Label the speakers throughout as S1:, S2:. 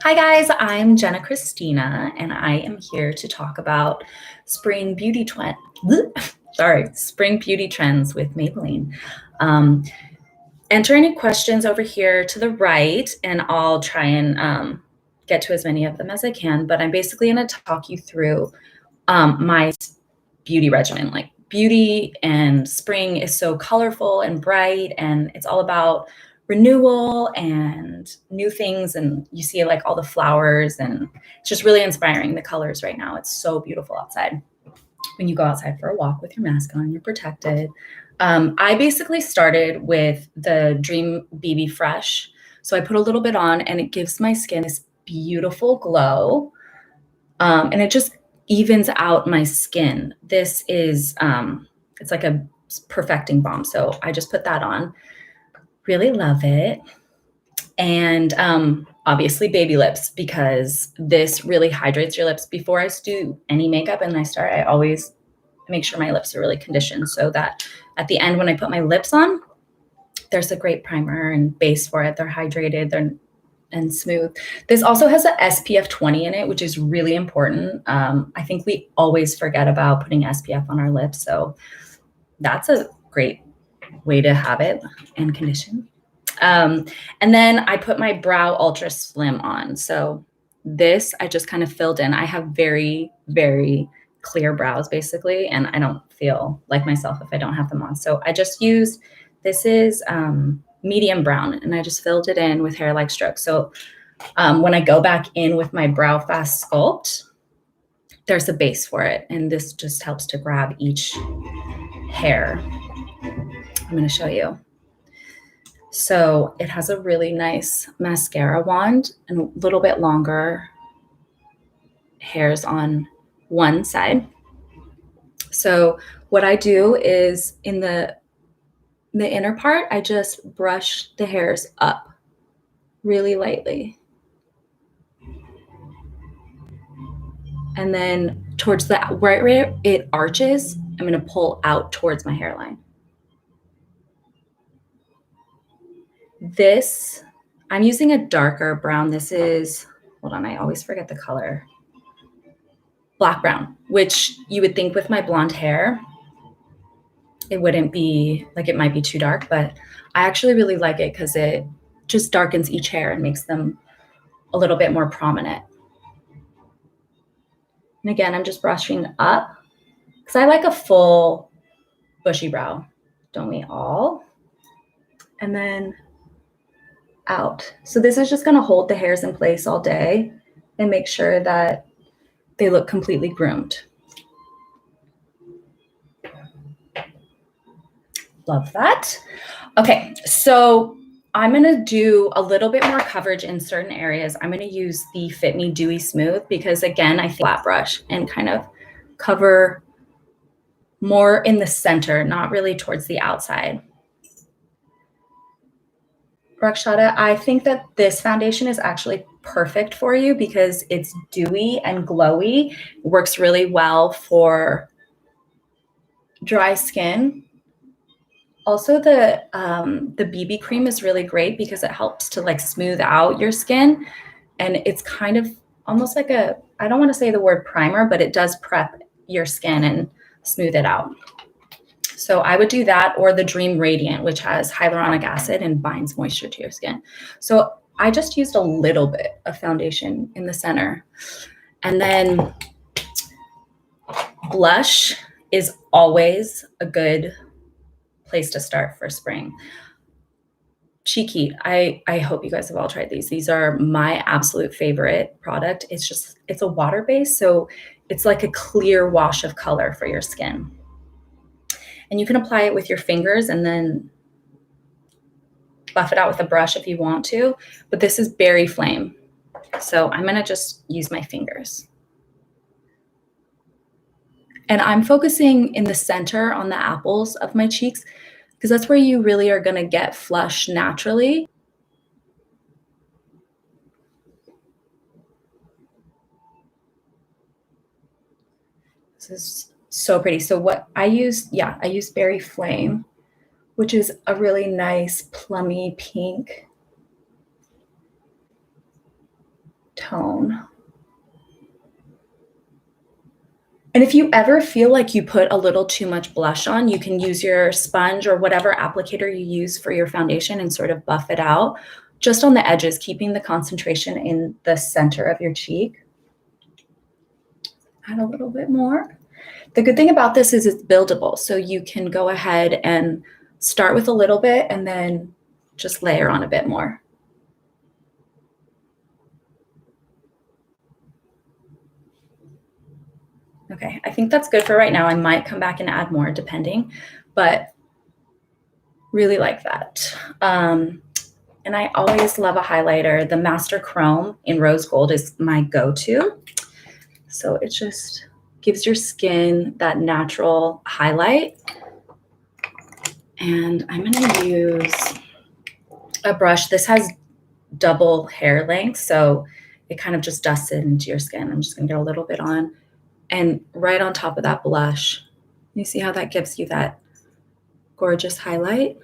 S1: Hi guys, I'm Jenna Kristina, and I am here to talk about spring beauty trends with Maybelline. Enter any questions over here to the right, and I'll try and get to as many of them as I can. But I'm basically going to talk you through my beauty regimen. Like, beauty and spring is so colorful and bright, and it's all about renewal and new things, and you see like all the flowers, and it's just really inspiring. The colors right now, it's so beautiful outside. When you go outside for a walk with your mask on, you're protected. I basically started with the Dream BB Fresh, so I put a little bit on, and it gives my skin this beautiful glow, and it just evens out my skin. This is it's like a perfecting balm, so I just put that on. Really love it. And obviously baby lips, because this really hydrates your lips. Before I do any makeup and I always make sure my lips are really conditioned, so that at the end when I put my lips on, there's a great primer and base for it. They're hydrated, and smooth. This also has a SPF 20 in it, which is really important. I think we always forget about putting SPF on our lips, so that's a great way to have it and condition. And then I put my Brow Ultra Slim on. So this I just kind of filled in. I have very, very clear brows basically, and I don't feel like myself if I don't have them on. So I just used, this is medium brown, and I just filled it in with hair-like strokes. So when I go back in with my Brow Fast Sculpt, there's a base for it, and this just helps to grab each hair. I'm going to show you. So it has a really nice mascara wand and a little bit longer hairs on one side. So what I do is in the inner part, I just brush the hairs up really lightly. And then towards the right where it arches, I'm going to pull out towards my hairline. This, I'm using a darker brown. This is, hold on, I always forget the color. Black brown, which you would think with my blonde hair, it wouldn't be, like, it might be too dark, but I actually really like it because it just darkens each hair and makes them a little bit more prominent. And again, I'm just brushing up because I like a full bushy brow, don't we all? And then out. So this is just going to hold the hairs in place all day and make sure that they look completely groomed. Love that. Okay, so I'm going to do a little bit more coverage in certain areas. I'm going to use the Me Dewy Smooth because, again, I flat brush and kind of cover more in the center, not really towards the outside. Rakshada, I think that this foundation is actually perfect for you because it's dewy and glowy. It works really well for dry skin. Also, the BB cream is really great because it helps to like smooth out your skin, and it's kind of almost like a, I don't want to say the word primer, but it does prep your skin and smooth it out. So I would do that, or the Dream Radiant, which has hyaluronic acid and binds moisture to your skin. So I just used a little bit of foundation in the center. And then blush is always a good place to start for spring. Cheeky, I hope you guys have all tried these. These are my absolute favorite product. It's a water base, so it's like a clear wash of color for your skin. And you can apply it with your fingers and then buff it out with a brush if you want to, but this is Berry Flame. So I'm gonna just use my fingers. And I'm focusing in the center on the apples of my cheeks because that's where you really are gonna get flush naturally. This is so pretty. So what I use, I use Berry Flame, which is a really nice plummy pink. tone. And if you ever feel like you put a little too much blush on, you can use your sponge or whatever applicator you use for your foundation and sort of buff it out just on the edges, keeping the concentration in the center of your cheek. Add a little bit more. The good thing about this is it's buildable, so you can go ahead and start with a little bit and then just layer on a bit more. Okay, I think that's good for right now. I might come back and add more depending, but really like that. And I always love a highlighter. The Master Chrome in Rose Gold is my go-to. So it just gives your skin that natural highlight. And I'm gonna use a brush. This has double hair length, so it kind of just dusts it into your skin. I'm just gonna get a little bit on. And right on top of that blush, you see how that gives you that gorgeous highlight?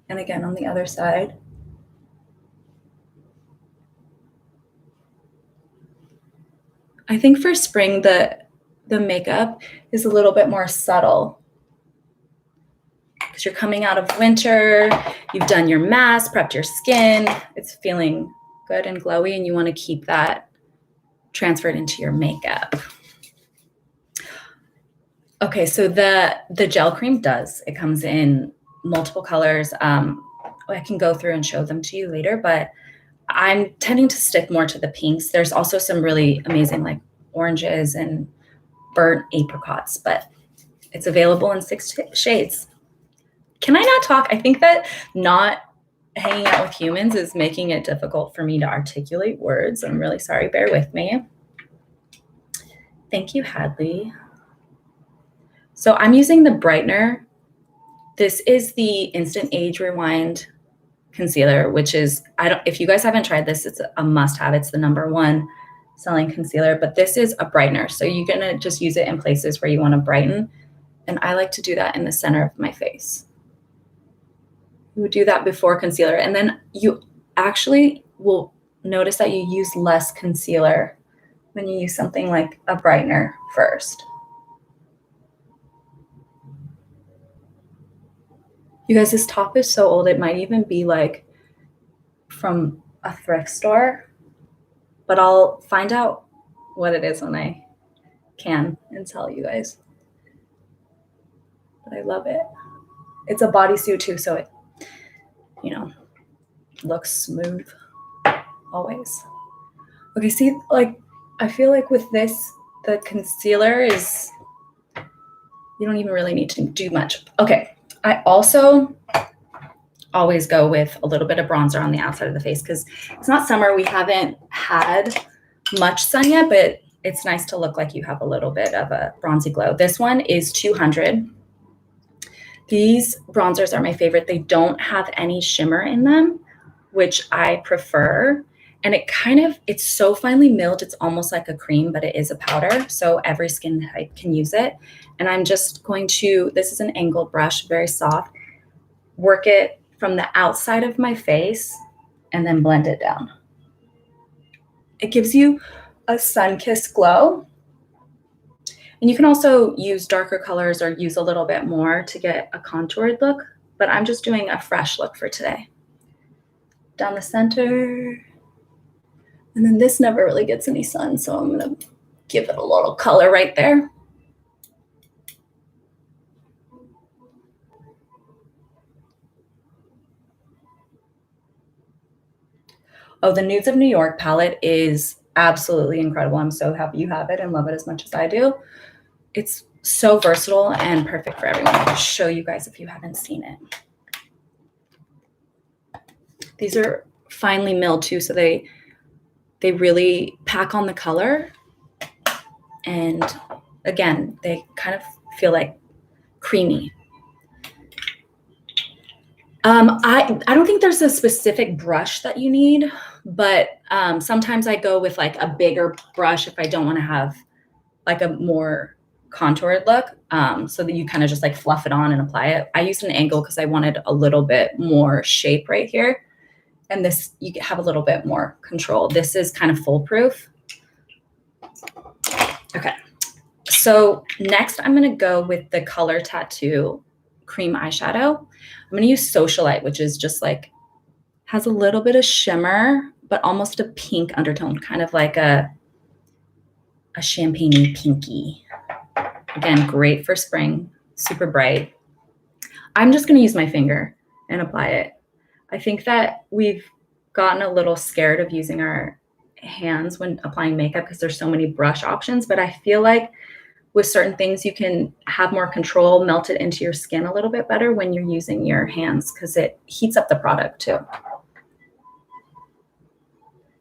S1: And again, on the other side. I think for spring, the makeup is a little bit more subtle because you're coming out of winter, you've done your mask, prepped your skin, it's feeling good and glowy, and you want to keep that transferred into your makeup. Okay, so the gel cream it comes in multiple colors. I can go through and show them to you later, but I'm tending to stick more to the pinks. There's also some really amazing like oranges and burnt apricots, but it's available in 6 shades. Can I not talk? I think that not hanging out with humans is making it difficult for me to articulate words. I'm really sorry. Bear with me. Thank you, Hadley. So I'm using the brightener. This is the Instant Age Rewind concealer, which is, if you guys haven't tried this, it's a must-have. It's the #1 selling concealer, but this is a brightener. So you're gonna just use it in places where you wanna brighten. And I like to do that in the center of my face. You would do that before concealer. And then you actually will notice that you use less concealer when you use something like a brightener first. You guys, this top is so old, it might even be like from a thrift store, but I'll find out what it is when I can and tell you guys. But I love it. It's a bodysuit too, so it, looks smooth always. Okay, see, like, I feel like with this, the concealer is, you don't even really need to do much. Okay. I also always go with a little bit of bronzer on the outside of the face because it's not summer. We haven't had much sun yet, but it's nice to look like you have a little bit of a bronzy glow. This one is 200. These bronzers are my favorite. They don't have any shimmer in them, which I prefer. And it's so finely milled, it's almost like a cream, but it is a powder. So every skin type can use it. And I'm just going to, this is an angled brush, very soft, work it from the outside of my face and then blend it down. It gives you a sun-kissed glow. And you can also use darker colors or use a little bit more to get a contoured look, but I'm just doing a fresh look for today. Down the center. And then this never really gets any sun, so I'm gonna give it a little color right there. Oh, the Nudes of New York palette is absolutely incredible. I'm so happy you have it and love it as much as I do. It's so versatile and perfect for everyone. I'll show you guys if you haven't seen it. These are finely milled too, so they really pack on the color. And again, they kind of feel like creamy. I don't think there's a specific brush that you need, but sometimes I go with like a bigger brush if I don't want to have like a more contoured look, so that you kind of just like fluff it on and apply it. I used an angle because I wanted a little bit more shape right here. And this, you have a little bit more control. This is kind of foolproof. Okay. So next I'm going to go with the Color Tattoo cream eyeshadow. I'm going to use Socialite, which is just like, has a little bit of shimmer, but almost a pink undertone, kind of like a champagne-y pinky. Again, great for spring, super bright. I'm just going to use my finger and apply it. I think that we've gotten a little scared of using our hands when applying makeup because there's so many brush options, but I feel like with certain things you can have more control, melt it into your skin a little bit better when you're using your hands because it heats up the product too.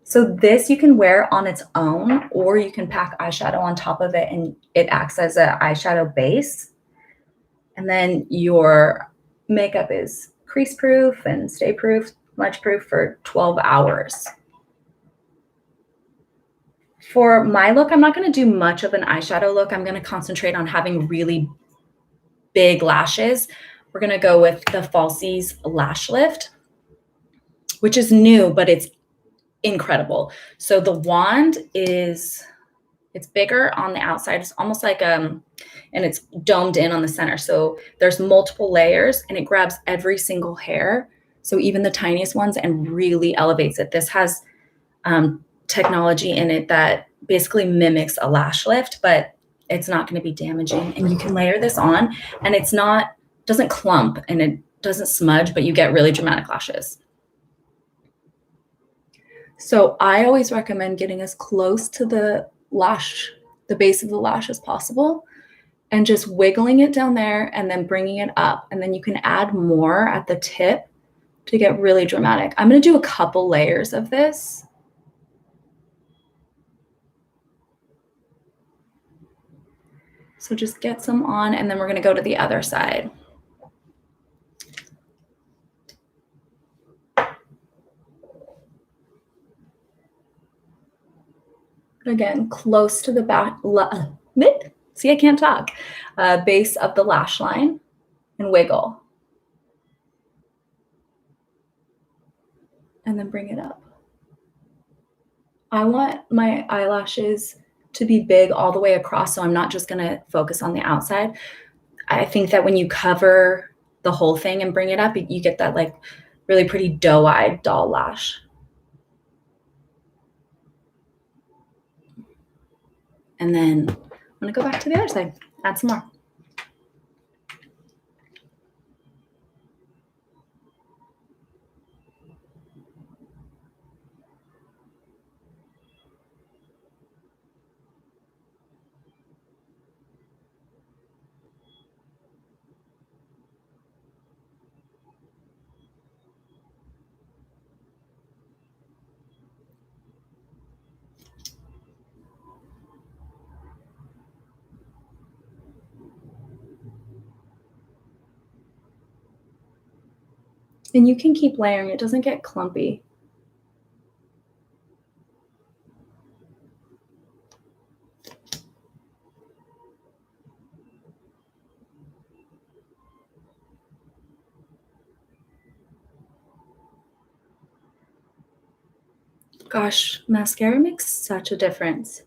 S1: So this you can wear on its own, or you can pack eyeshadow on top of it and it acts as an eyeshadow base. And then your makeup is crease proof and stay proof, smudge proof for 12 hours. For my look, I'm not going to do much of an eyeshadow look. I'm going to concentrate on having really big lashes. We're going to go with the Falsies Lash Lift, which is new, but it's incredible. So the wand is, it's bigger on the outside. It's almost like, and it's domed in on the center. So there's multiple layers and it grabs every single hair. So even the tiniest ones and really elevates it. This has technology in it that basically mimics a lash lift, but it's not going to be damaging. And you can layer this on and it's not, doesn't clump and it doesn't smudge, but you get really dramatic lashes. So I always recommend getting as close to the lash, the base of the lash as possible, and just wiggling it down there and then bringing it up. And then you can add more at the tip to get really dramatic. I'm going to do a couple layers of this. So just get some on and then we're going to go to the other side. Again, close to the back, see, I can't talk, base of the lash line and wiggle. And then bring it up. I want my eyelashes to be big all the way across, so I'm not just gonna focus on the outside. I think that when you cover the whole thing and bring it up, you get that like really pretty doe-eyed doll lash. And then I'm gonna go back to the other side, add some more. And you can keep layering, it doesn't get clumpy. Gosh, mascara makes such a difference.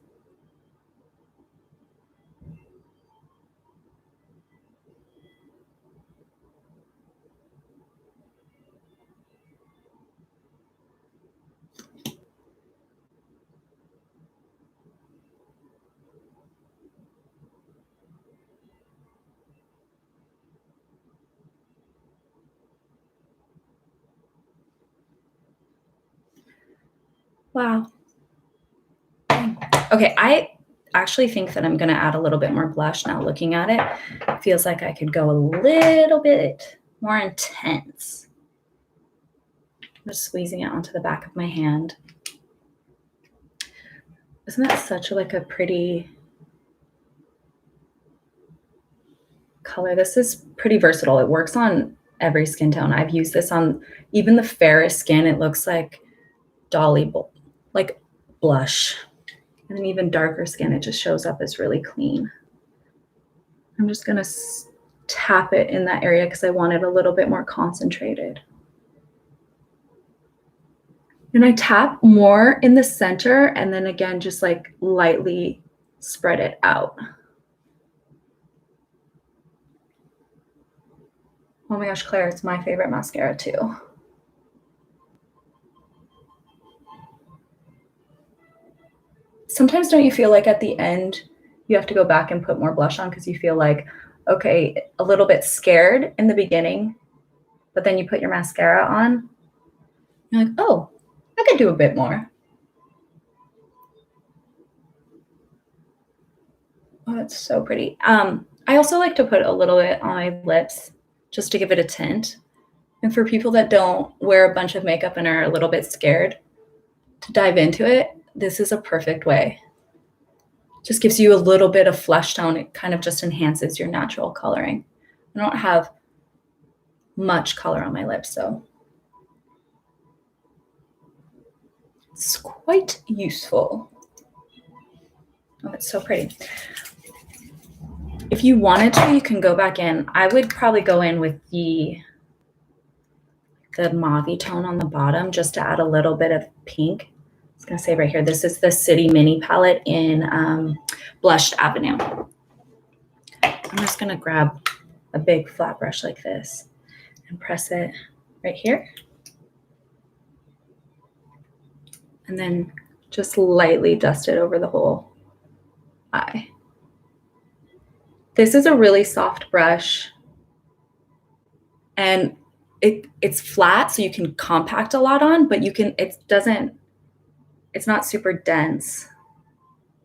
S1: Wow. Okay, I actually think that I'm going to add a little bit more blush now looking at it. It feels like I could go a little bit more intense. I'm just squeezing it onto the back of my hand. Isn't that such like a pretty color? This is pretty versatile. It works on every skin tone. I've used this on even the fairest skin. It looks like Dolly, like blush. And then even darker skin, it just shows up as really clean. I'm just gonna tap it in that area because I want it a little bit more concentrated. And I tap more in the center and then again, just like lightly spread it out. Oh my gosh, Claire, it's my favorite mascara too. Sometimes don't you feel like at the end you have to go back and put more blush on because you feel like, okay, a little bit scared in the beginning, but then you put your mascara on. You're like, oh, I could do a bit more. Oh, that's so pretty. I also like to put a little bit on my lips just to give it a tint. And for people that don't wear a bunch of makeup and are a little bit scared to dive into it, this is a perfect way. Just gives you a little bit of flesh tone. It kind of just enhances your natural coloring. I don't have much color on my lips, so it's quite useful. Oh, it's so pretty. If you wanted to, you can go back in. I would probably go in with the mauve tone on the bottom just to add a little bit of pink. I was gonna say right here, this is the City Mini palette in Blushed Avenue. I'm just gonna grab a big flat brush like this and press it right here. And then just lightly dust it over the whole eye. This is a really soft brush and it's flat, so you can compact a lot on, but it's not super dense.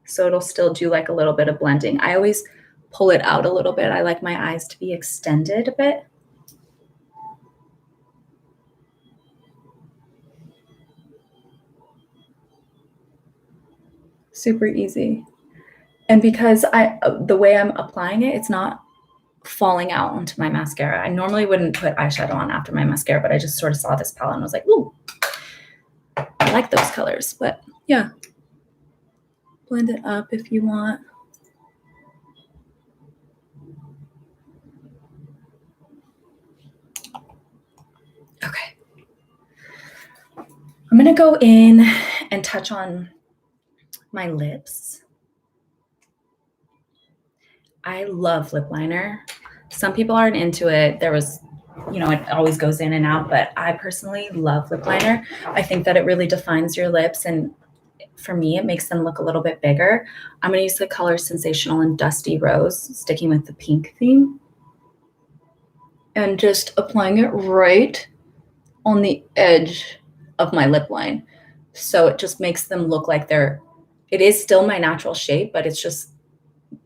S1: So it'll still do like a little bit of blending. I always pull it out a little bit. I like my eyes to be extended a bit. Super easy. And because the way I'm applying it, it's not falling out onto my mascara. I normally wouldn't put eyeshadow on after my mascara, but I just sort of saw this palette and was like, ooh, I like those colors. But yeah, blend it up if you want. Okay. I'm gonna go in and touch on my lips. I love lip liner. Some people aren't into it. There was, it always goes in and out, but I personally love lip liner. I think that it really defines your lips, and for me, it makes them look a little bit bigger. I'm gonna use the color Sensational and Dusty Rose, sticking with the pink theme, and just applying it right on the edge of my lip line. So it just makes them look like it is still my natural shape, but it's just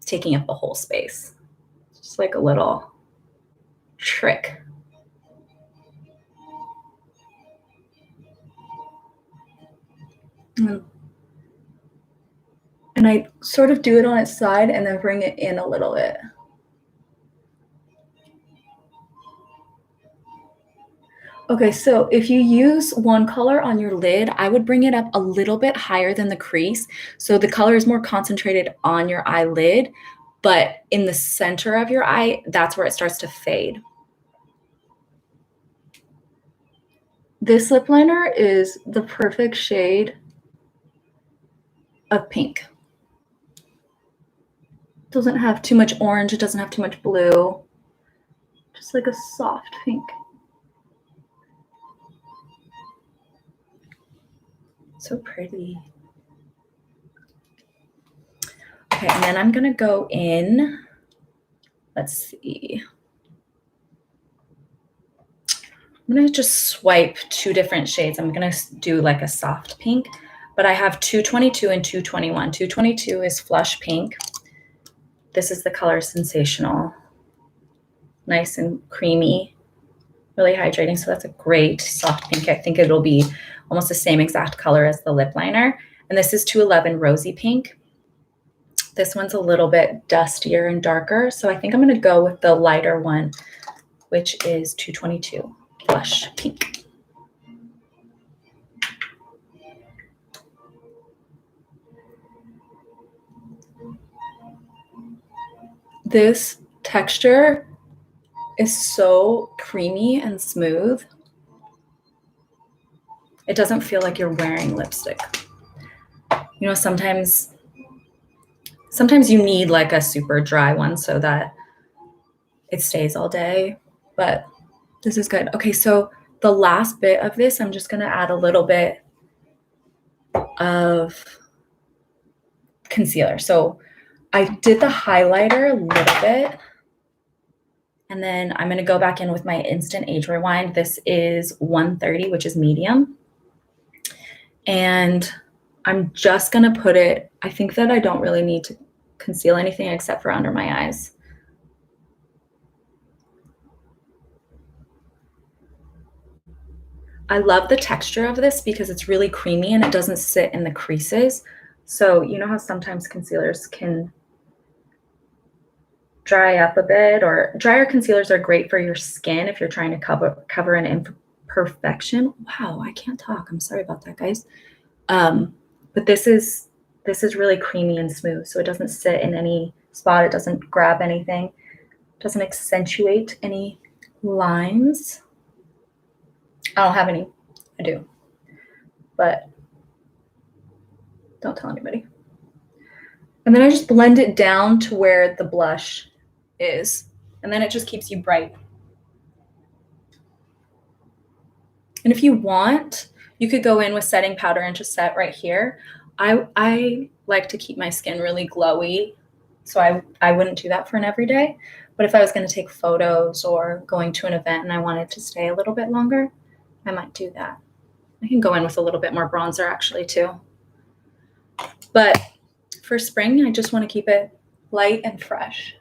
S1: taking up the whole space. Just like a little trick. And I sort of do it on its side and then bring it in a little bit. Okay, so if you use one color on your lid, I would bring it up a little bit higher than the crease. So the color is more concentrated on your eyelid, but in the center of your eye, that's where it starts to fade. This lip liner is the perfect shade of pink. It doesn't have too much orange, it doesn't have too much blue, just like a soft pink. So pretty. Okay, and then I'm gonna go in, let's see. I'm gonna just swipe two different shades. I'm gonna do like a soft pink, but I have 222 and 221. 222 is flush pink. This is the color Sensational. Nice and creamy, really hydrating. So that's a great soft pink. I think it'll be almost the same exact color as the lip liner. And this is 211 Rosy Pink. This one's a little bit dustier and darker. So I think I'm gonna go with the lighter one, which is 222 Flush Pink. This texture is so creamy and smooth. It doesn't feel like you're wearing lipstick. You know, sometimes you need like a super dry one so that it stays all day, but this is good. Okay, so the last bit of this, I'm just gonna add a little bit of concealer. So I did the highlighter a little bit, and then I'm gonna go back in with my Instant Age Rewind. This is 130, which is medium. And I'm just gonna put it, I think that I don't really need to conceal anything except for under my eyes. I love the texture of this because it's really creamy and it doesn't sit in the creases. So you know how sometimes concealers can dry up a bit, or drier concealers are great for your skin if you're trying to cover an imperfection. Wow, I can't talk. I'm sorry about that, guys. But this is really creamy and smooth, so it doesn't sit in any spot. It doesn't grab anything. It doesn't accentuate any lines. I don't have any. I do, but don't tell anybody. And then I just blend it down to where the blush is, and then it just keeps you bright. And if you want, you could go in with setting powder and just set right here. I like to keep my skin really glowy, so I wouldn't do that for an everyday. But if I was going to take photos or going to an event and I wanted to stay a little bit longer, I might do that. I can go in with a little bit more bronzer actually too. But for spring, I just want to keep it light and fresh.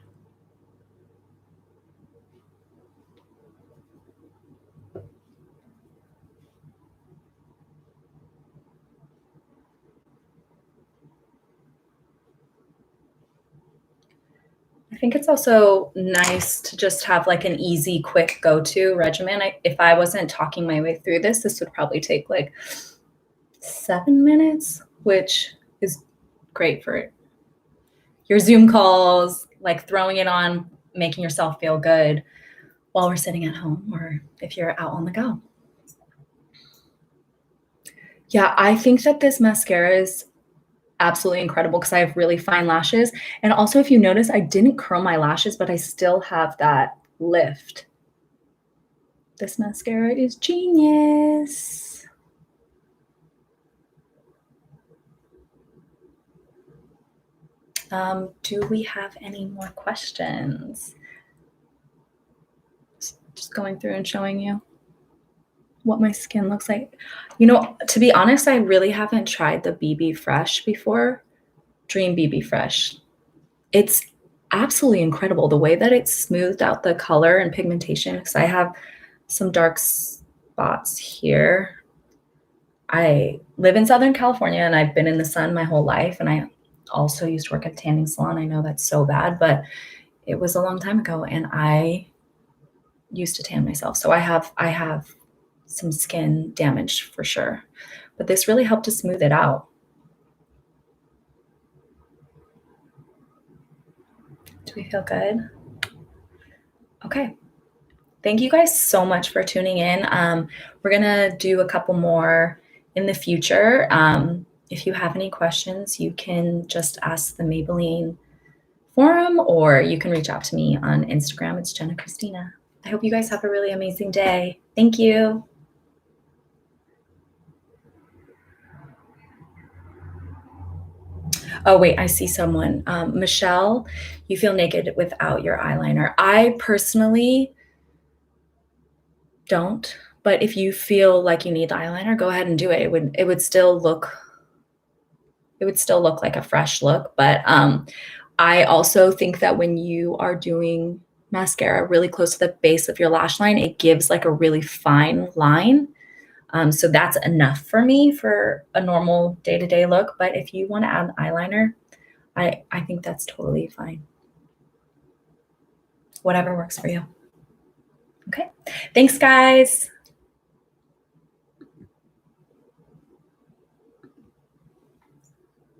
S1: I think it's also nice to just have like an easy, quick go-to regimen. If I wasn't talking my way through this, this would probably take like 7 minutes, which is great for your Zoom calls, like throwing it on, making yourself feel good while we're sitting at home, or if you're out on the go. Yeah, I think that this mascara is absolutely incredible because I have really fine lashes. And also, if you notice, I didn't curl my lashes, but I still have that lift. This mascara is genius. Do we have any more questions? Just going through and showing you what my skin looks like. You know, to be honest, I really haven't tried the BB Fresh before. Dream BB Fresh. It's absolutely incredible the way that it's smoothed out the color and pigmentation, because I have some dark spots here. I live in Southern California and I've been in the sun my whole life, and I also used to work at a tanning salon. I know that's so bad, but it was a long time ago and I used to tan myself. So I have some skin damage for sure, but this really helped to smooth it out. Do we feel good? Okay. Thank you guys so much for tuning in. We're gonna do a couple more in the future. If you have any questions, you can just ask the Maybelline forum, or you can reach out to me on Instagram. It's Jenna Kristina. I hope you guys have a really amazing day. Thank you. Oh, wait, I see someone. Michelle, you feel naked without your eyeliner. I personally don't, but if you feel like you need the eyeliner, go ahead and do it. It would still look like a fresh look. But I also think that when you are doing mascara really close to the base of your lash line, it gives like a really fine line. So that's enough for me for a normal day-to-day look. But if you want to add eyeliner, I think that's totally fine. Whatever works for you. Okay. Thanks, guys.